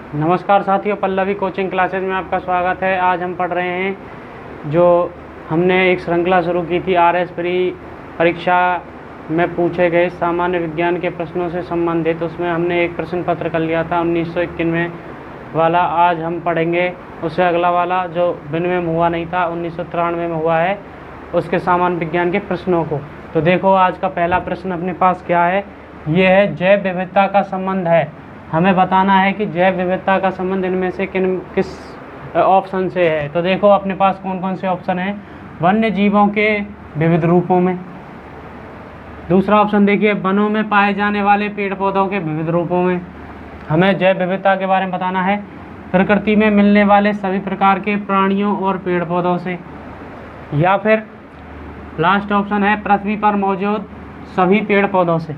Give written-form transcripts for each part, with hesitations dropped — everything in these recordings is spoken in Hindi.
नमस्कार साथियों, पल्लवी कोचिंग क्लासेज में आपका स्वागत है। आज हम पढ़ रहे हैं जो हमने एक श्रृंखला शुरू की थी RS प्री परीक्षा में पूछे गए सामान्य विज्ञान के प्रश्नों से संबंधित। उसमें हमने एक प्रश्न पत्र कर लिया था 1991 वाला। आज हम पढ़ेंगे उससे अगला वाला जो 92 में हुआ नहीं था, 1993 में हुआ है, उसके सामान्य विज्ञान के प्रश्नों को। तो देखो आज का पहला प्रश्न अपने पास क्या है, ये है जैव विविधता का संबंध है। हमें बताना है कि जैव विविधता का संबंध इनमें से किस ऑप्शन से है। तो देखो अपने पास कौन कौन से ऑप्शन हैं। वन्य जीवों के विविध रूपों में, दूसरा ऑप्शन देखिए वनों में पाए जाने वाले पेड़ पौधों के विविध रूपों में। हमें जैव विविधता के बारे में बताना है प्रकृति में मिलने वाले सभी प्रकार के प्राणियों और पेड़ पौधों से, या फिर लास्ट ऑप्शन है पृथ्वी पर मौजूद सभी पेड़ पौधों से।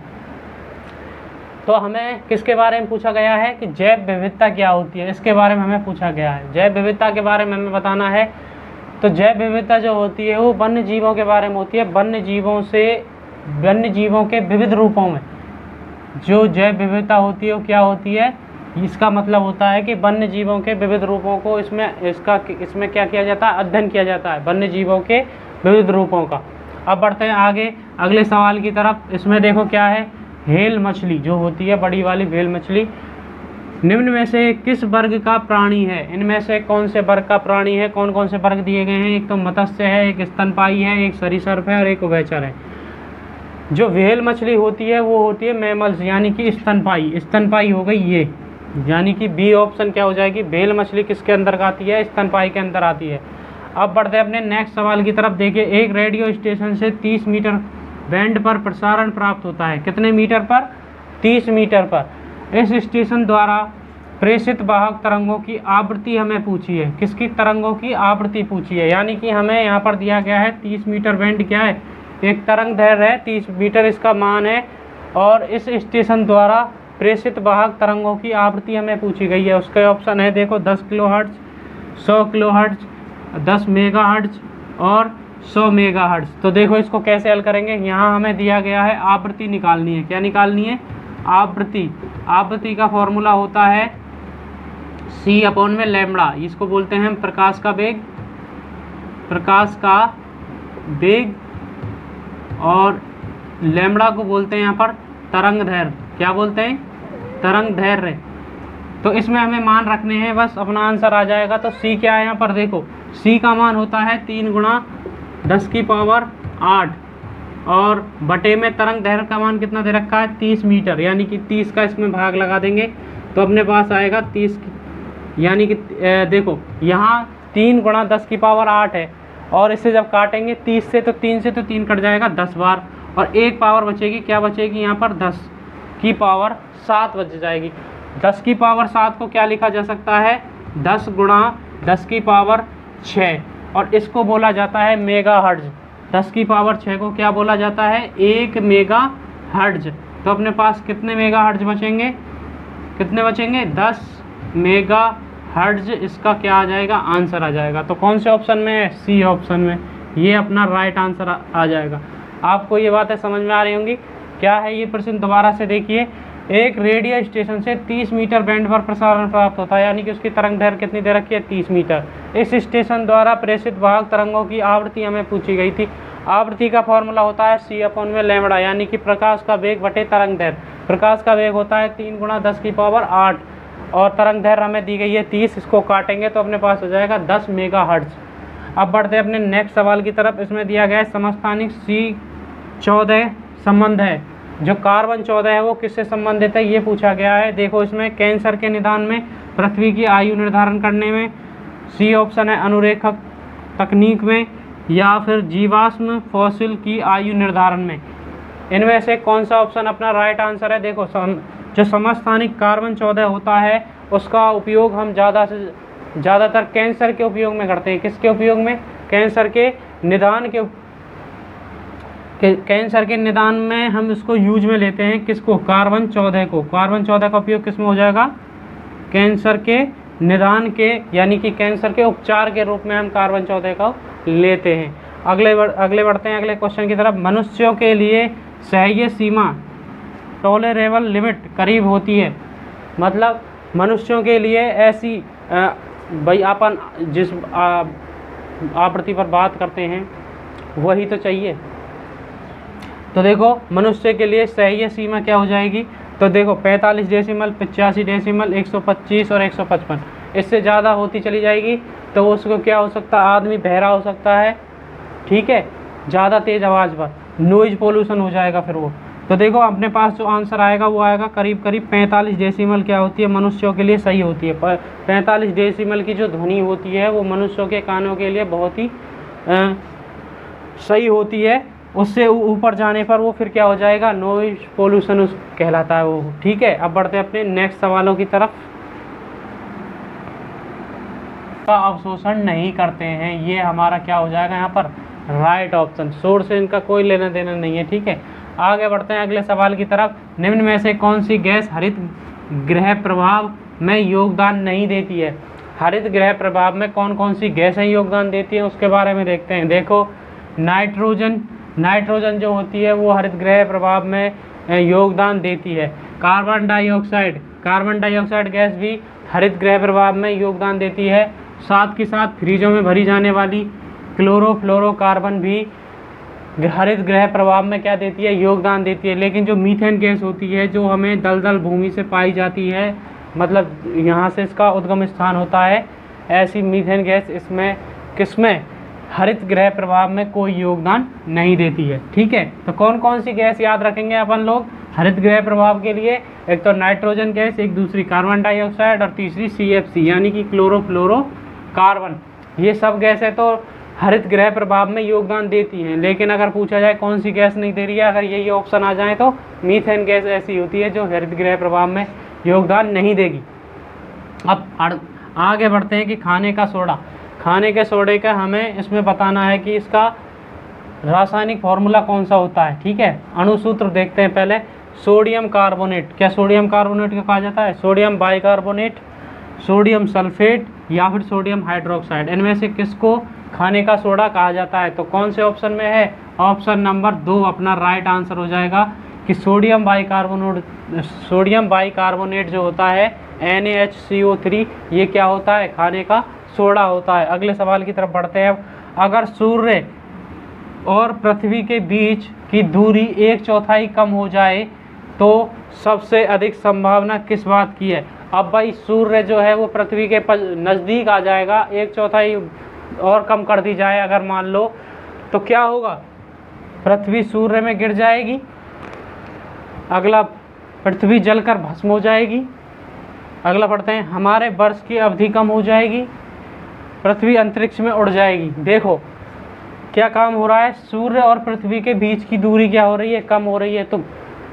तो हमें किसके बारे में पूछा गया है कि जैव विविधता क्या होती है, इसके बारे में हमें पूछा गया है। जैव विविधता के बारे में हमें बताना है। तो जैव विविधता जो होती है वो वन्य जीवों के बारे में होती है। वन्य जीवों के विविध रूपों में जो जैव विविधता होती है वो क्या होती है, इसका मतलब होता है कि वन्य जीवों के विविध रूपों को इसमें क्या किया जाता है, अध्ययन किया जाता है वन्य जीवों के विविध रूपों का। अब बढ़ते हैं आगे अगले सवाल की तरफ। इसमें देखो क्या है, व्हेल मछली जो होती है, बड़ी वाली व्हेल मछली निम्न में से किस वर्ग का प्राणी है। इनमें से कौन से वर्ग का प्राणी है, कौन कौन से वर्ग दिए गए हैं। एक तो मत्स्य है, एक स्तनपायी है, एक सरीसृप है और एक उभयचर है। जो व्हेल मछली होती है वो होती है मैमल्स यानी कि स्तनपायी हो गई ये, यानी कि बी ऑप्शन क्या हो जाएगी। व्हेल मछली किसके अंदर आती है, स्तनपायी के अंदर आती है। अब बढ़ते हैं अपने नेक्स्ट सवाल की तरफ। देखिए एक रेडियो स्टेशन से 30 मीटर बैंड पर प्रसारण प्राप्त होता है। कितने मीटर पर, 30 मीटर पर। इस स्टेशन द्वारा प्रेषित वाहक तरंगों की आवृत्ति हमें पूछी है। किसकी तरंगों की आवृत्ति पूछी है, यानी कि हमें यहाँ पर दिया गया है 30 मीटर बैंड क्या है, एक तरंग दैर्घ्य है, 30 मीटर इसका मान है, और इस स्टेशन द्वारा प्रेषित वाहक तरंगों की आवृत्ति हमें पूछी गई है। उसके ऑप्शन है देखो 10 किलोहर्ट्ज, 100 किलोहर्ट्ज, 10 मेगाहर्ट्ज और 100 मेगाहर्ट्ज। तो देखो इसको कैसे हल करेंगे। यहाँ हमें दिया गया है आवृत्ति निकालनी है। क्या निकालनी है, आवृत्ति का फॉर्मूला होता है C/λ। इसको बोलते हैं हम प्रकाश का वेग, और लैम्बडा को बोलते हैं यहाँ पर तरंग दैर्घ्य। क्या बोलते हैं, तरंग दैर्घ्य। तो इसमें हमें मान रखने हैं, बस अपना आंसर आ जाएगा। तो C क्या है यहाँ पर, देखो C का मान होता है 3 × 10⁸ और बटे में तरंग दैर्घ्य का मान कितना दे रखा है, 30 मीटर, यानी कि 30 का इसमें भाग लगा देंगे तो अपने पास आएगा 30, यानी कि देखो यहाँ 3 × 10⁸ है, और इससे जब काटेंगे 30 से तो 3 कट जाएगा 10 बार, और एक पावर बचेगी। क्या बचेगी यहाँ पर, 10⁻7 बच जाएगी। 10⁻7 को क्या लिखा जा सकता है, 10 × 10⁻6, और इसको बोला जाता है मेगाहर्ट्ज। 10⁻6 को क्या बोला जाता है, 1 मेगाहर्ट्ज। तो अपने पास कितने मेगाहर्ट्ज बचेंगे, 10 मेगाहर्ट्ज। इसका क्या आ जाएगा, आंसर आ जाएगा। तो कौन से ऑप्शन में है, C ऑप्शन में, ये अपना राइट आंसर आ जाएगा। आपको ये बातें समझ में आ रही होंगी। क्या है ये प्रश्न, दोबारा से देखिए। एक रेडियो स्टेशन से 30 मीटर बैंड पर प्रसारण प्राप्त होता है, यानी कि उसकी तरंग दैर्घ्य कितनी दे रखी है, 30 मीटर। इस स्टेशन द्वारा प्रेषित वाहक तरंगों की आवृत्ति हमें पूछी गई थी। आवृत्ति का फॉर्मूला होता है C/λ, यानी कि प्रकाश का वेग बटे तरंग दैर्घ्य। प्रकाश का वेग होता है 3 × 10⁸, और तरंग दैर्घ्य हमें दी गई है 30। इसको काटेंगे तो अपने पास हो जाएगा 10 मेगाहर्ट्ज। अब बढ़ते हैं अपने नेक्स्ट सवाल की तरफ। इसमें दिया गया है समस्थानिक C14 संबंध है। जो कार्बन 14 है वो किससे संबंधित है, ये पूछा गया है। देखो इसमें कैंसर के निदान में, पृथ्वी की आयु निर्धारण करने में, C ऑप्शन है अनुरेखक तकनीक में, या फिर जीवाश्म फॉसिल की आयु निर्धारण में। इनमें से कौन सा ऑप्शन अपना राइट आंसर है। देखो जो समस्थानिक कार्बन 14 होता है उसका उपयोग हम ज़्यादातर कैंसर के उपयोग में करते हैं। किसके उपयोग में, कैंसर के निदान में हम इसको यूज में लेते हैं। किसको, कार्बन 14 को। कार्बन 14 का उपयोग किस में हो जाएगा, कैंसर के निदान के, यानी कि कैंसर के उपचार के रूप में हम कार्बन 14 का लेते हैं। अगले बढ़ते हैं अगले क्वेश्चन की तरफ। मनुष्यों के लिए सह्य सीमा टॉलरेबल लिमिट करीब होती है, मतलब मनुष्यों के लिए ऐसी भाई अपन जिस आवृत्ति पर बात करते हैं वही तो चाहिए। तो देखो मनुष्य के लिए सही सीमा क्या हो जाएगी, तो देखो 45 डेसिमल, 85 डेसिमल, 125 और 155। इससे ज़्यादा होती चली जाएगी तो उसको क्या हो सकता है, आदमी बहरा हो सकता है, ठीक है, ज़्यादा तेज़ आवाज़ पर नॉइज़ पोल्यूशन हो जाएगा फिर वो। तो देखो अपने पास जो आंसर आएगा वो आएगा करीब करीब 45 डेसिमल क्या होती है, मनुष्यों के लिए सही होती है। 45 डेसिमल की जो ध्वनि होती है वो मनुष्यों के कानों के लिए बहुत ही सही होती है। उससे ऊपर जाने पर वो फिर क्या हो जाएगा, नॉइज़ पोल्यूशन उस कहलाता है वो, ठीक है। अब बढ़ते हैं अपने नेक्स्ट सवालों की तरफ। का अवशोषण नहीं करते हैं, ये हमारा क्या हो जाएगा यहाँ पर, राइट ऑप्शन। शोर से इनका कोई लेना देना नहीं है, ठीक है। आगे बढ़ते हैं अगले सवाल की तरफ। निम्न में से कौन सी गैस हरित गृह प्रभाव में योगदान नहीं देती है। हरित गृह प्रभाव में कौन कौन सी गैसें योगदान देती हैं उसके बारे में देखते हैं। देखो नाइट्रोजन जो होती है वो हरित गृह प्रभाव में योगदान देती है। कार्बन डाइऑक्साइड गैस भी हरित गृह प्रभाव में योगदान देती है। साथ के साथ फ्रिजों में भरी जाने वाली क्लोरोफ्लोरोकार्बन भी हरित गृह प्रभाव में क्या देती है, योगदान देती है। लेकिन जो मीथेन गैस होती है जो हमें दलदल भूमि से पाई जाती है, मतलब यहाँ से इसका उद्गम स्थान होता है, ऐसी मीथेन गैस इसमें किसमें, हरित गृह प्रभाव में कोई योगदान नहीं देती है, ठीक है। तो कौन कौन सी गैस याद रखेंगे अपन लोग हरित गृह प्रभाव के लिए, एक तो नाइट्रोजन गैस, एक दूसरी कार्बन डाइऑक्साइड और तीसरी CFC यानी कि क्लोरोफ्लोरोकार्बन। ये सब गैसें तो हरित गृह प्रभाव में योगदान देती हैं। लेकिन अगर पूछा जाए कौन सी गैस नहीं दे रही है, अगर यही ऑप्शन आ जाए तो मीथेन गैस ऐसी होती है जो हरित गृह प्रभाव में योगदान नहीं देगी। अब आगे बढ़ते हैं कि खाने के सोडे का हमें इसमें बताना है कि इसका रासायनिक फॉर्मूला कौन सा होता है, ठीक है। अणुसूत्र देखते हैं पहले। सोडियम कार्बोनेट, क्या सोडियम कार्बोनेट क्या कहा जाता है, सोडियम बाइकार्बोनेट, सोडियम सल्फेट या फिर सोडियम हाइड्रोक्साइड, इनमें से किसको खाने का सोडा कहा जाता है। तो कौन से ऑप्शन में है, ऑप्शन नंबर 2 अपना राइट आंसर हो जाएगा कि सोडियम बाइकार्बोनेट जो होता है NaHCO3, ये क्या होता है, खाने का सोडा होता है। अगले सवाल की तरफ बढ़ते हैं। अगर सूर्य और पृथ्वी के बीच की दूरी 1/4 कम हो जाए तो सबसे अधिक संभावना किस बात की है। अब भाई सूर्य जो है वो पृथ्वी के नज़दीक आ जाएगा, 1/4 और कम कर दी जाए अगर मान लो, तो क्या होगा, पृथ्वी सूर्य में गिर जाएगी। अगला, पृथ्वी जलकर भस्म हो जाएगी। अगला पढ़ते हैं, हमारे वर्ष की अवधि कम हो जाएगी, पृथ्वी अंतरिक्ष में उड़ जाएगी। देखो क्या काम हो रहा है, सूर्य और पृथ्वी के बीच की दूरी क्या हो रही है, कम हो रही है। तो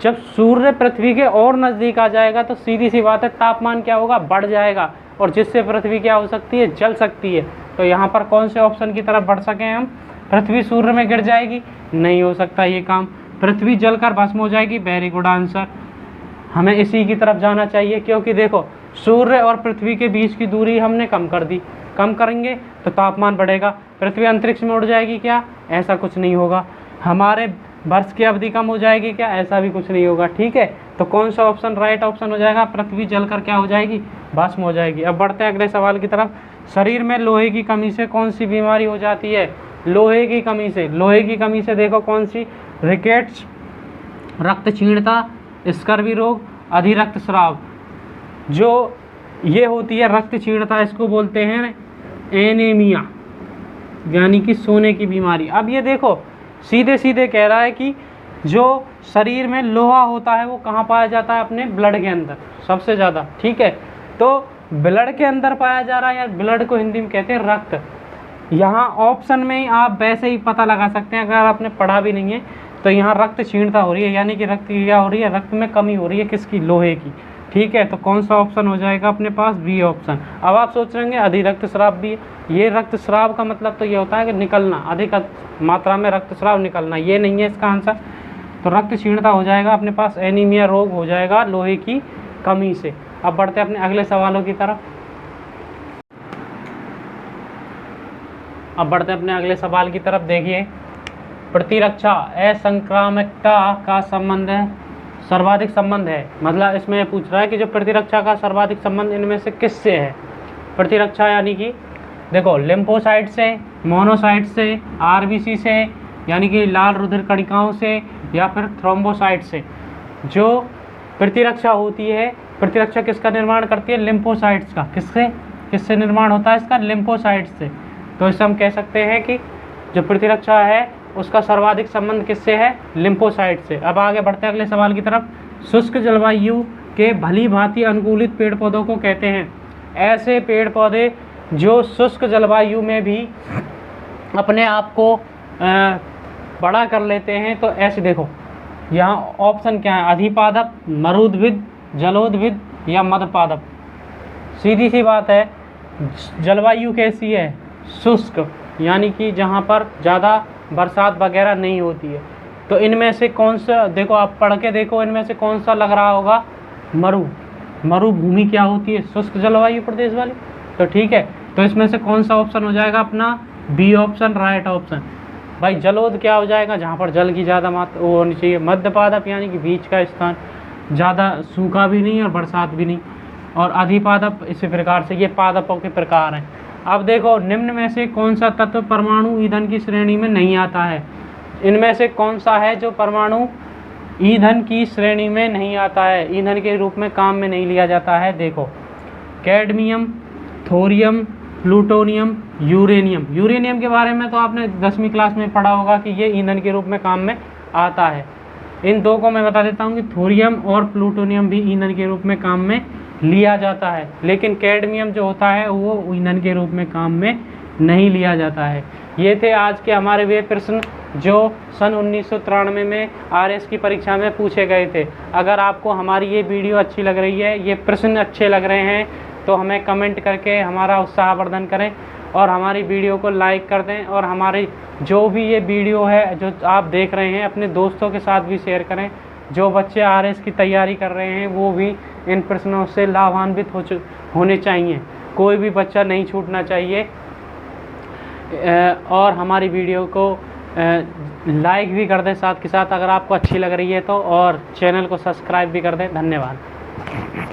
जब सूर्य पृथ्वी के और नज़दीक आ जाएगा तो सीधी सी बात है तापमान क्या होगा, बढ़ जाएगा, और जिससे पृथ्वी क्या हो सकती है, जल सकती है। तो यहाँ पर कौन से ऑप्शन की तरफ बढ़ सकें हम, पृथ्वी सूर्य में गिर जाएगी, नहीं हो सकता ये काम। पृथ्वी जलकर भस्म हो जाएगी, वेरी गुड आंसर, हमें इसी की तरफ जाना चाहिए। क्योंकि देखो सूर्य और पृथ्वी के बीच की दूरी हमने कम कर दी, कम करेंगे तो तापमान बढ़ेगा, पृथ्वी अंतरिक्ष में उड़ जाएगी, क्या ऐसा कुछ नहीं होगा। हमारे वर्ष की अवधि कम हो जाएगी, क्या ऐसा भी कुछ नहीं होगा, ठीक है। तो कौन सा ऑप्शन राइट ऑप्शन हो जाएगा, पृथ्वी जलकर क्या हो जाएगी, भस्म हो जाएगी। अब बढ़ते हैं अगले सवाल की तरफ। शरीर में लोहे की कमी से कौन सी बीमारी हो जाती है, लोहे की कमी से देखो कौन सी, रिकेट्स, रक्तक्षीणता, स्कर्वी रोग, अधिरक्तस्राव। जो ये होती है रक्तक्षीणता, इसको बोलते हैं एनीमिया, यानी कि सोने की बीमारी। अब ये देखो सीधे सीधे कह रहा है कि जो शरीर में लोहा होता है वो कहाँ पाया जाता है, अपने ब्लड के अंदर सबसे ज़्यादा, ठीक है। तो ब्लड के अंदर पाया जा रहा है, या ब्लड को हिंदी में कहते हैं रक्त। यहाँ ऑप्शन में ही आप वैसे ही पता लगा सकते हैं, अगर आपने पढ़ा भी नहीं है तो यहाँ रक्त क्षीणता हो रही है, यानी कि रक्त की क्या हो रही है, रक्त में कमी हो रही है, किसकी, लोहे की, ठीक है। तो कौन सा ऑप्शन हो जाएगा अपने पास, बी ऑप्शन। अब आप सोच रहे हैं अधिक रक्तस्राव भी है, ये रक्तस्राव का मतलब तो ये होता है कि निकलना, अधिक मात्रा में रक्तस्राव निकलना, ये नहीं है इसका आंसर। तो रक्त क्षीणता हो जाएगा अपने पास, एनीमिया रोग हो जाएगा लोहे की कमी से। अब बढ़ते हैं अपने अगले सवालों की तरफ। अब बढ़ते हैं अपने अगले सवाल की तरफ। देखिए, प्रतिरक्षा असंक्रामकता का संबंध सर्वाधिक संबंध है, मतलब इसमें पूछ रहा है कि जो प्रतिरक्षा का सर्वाधिक संबंध इनमें से किससे है। प्रतिरक्षा यानी कि देखो लिम्फोसाइट से, मोनोसाइट से, आरबीसी से यानी कि लाल रुधिर कणिकाओं से, या फिर थ्रोम्बोसाइट से। जो प्रतिरक्षा होती है, प्रतिरक्षा किसका निर्माण करती है? लिम्फोसाइट्स का। किससे निर्माण होता है इसका? लिम्फोसाइट्स से। तो इससे हम कह सकते हैं कि जो प्रतिरक्षा है उसका सर्वाधिक संबंध किससे है? लिम्फोसाइट से। अब आगे बढ़ते हैं अगले सवाल की तरफ। शुष्क जलवायु के भली भांति अनुकूलित पेड़ पौधों को कहते हैं। ऐसे पेड़ पौधे जो शुष्क जलवायु में भी अपने आप को बड़ा कर लेते हैं। तो ऐसे देखो यहाँ ऑप्शन क्या है? अधिपादप, मरुद्भिद, जलोद्भिद या मध्यपादप। सीधी सी बात है, जलवायु कैसी है? शुष्क, यानी कि जहाँ पर ज़्यादा बरसात वगैरह नहीं होती है। तो इनमें से कौन सा, देखो आप पढ़ के देखो, इनमें से कौन सा लग रहा होगा? मरुभूमि क्या होती है? शुष्क जलवायु प्रदेश वाली। तो ठीक है, तो इसमें से कौन सा ऑप्शन हो जाएगा अपना? B option right option. भाई जलोद क्या हो जाएगा? जहाँ पर जल की ज़्यादा मात्रा वो होनी चाहिए। मध्यपादप यानी कि बीच का स्थान, ज़्यादा सूखा भी नहीं और बरसात भी नहीं। और अधिपादप इसी प्रकार से, ये पादपों के प्रकार हैं। अब देखो निम्न में से कौन सा तत्व परमाणु ईंधन की श्रेणी में नहीं आता है? इनमें से कौन सा है जो परमाणु ईंधन की श्रेणी में नहीं आता है, ईंधन के रूप में काम में नहीं लिया जाता है? देखो cadmium, thorium, plutonium, uranium. Uranium के बारे में तो आपने 10वीं क्लास में पढ़ा होगा कि ये ईंधन के रूप में काम में आता है। इन दो को मैं बता देता हूँ कि थोरियम और प्लूटोनियम भी ईंधन के रूप में काम में लिया जाता है, लेकिन कैडमियम जो होता है वो ईंधन के रूप में काम में नहीं लिया जाता है। ये थे आज के हमारे वे प्रश्न जो सन 1993 में आरएस की परीक्षा में पूछे गए थे। अगर आपको हमारी ये वीडियो अच्छी लग रही है, ये प्रश्न अच्छे लग रहे हैं, तो हमें कमेंट करके हमारा उत्साहवर्धन करें और हमारी वीडियो को लाइक कर दें। और हमारी जो भी ये वीडियो है जो आप देख रहे हैं, अपने दोस्तों के साथ भी शेयर करें। जो बच्चे आरएस की तैयारी कर रहे हैं वो भी इन प्रश्नों से लाभान्वित होने चाहिए। कोई भी बच्चा नहीं छूटना चाहिए। और हमारी वीडियो को लाइक भी कर दें साथ के साथ, अगर आपको अच्छी लग रही है तो, और चैनल को सब्सक्राइब भी कर दें। धन्यवाद।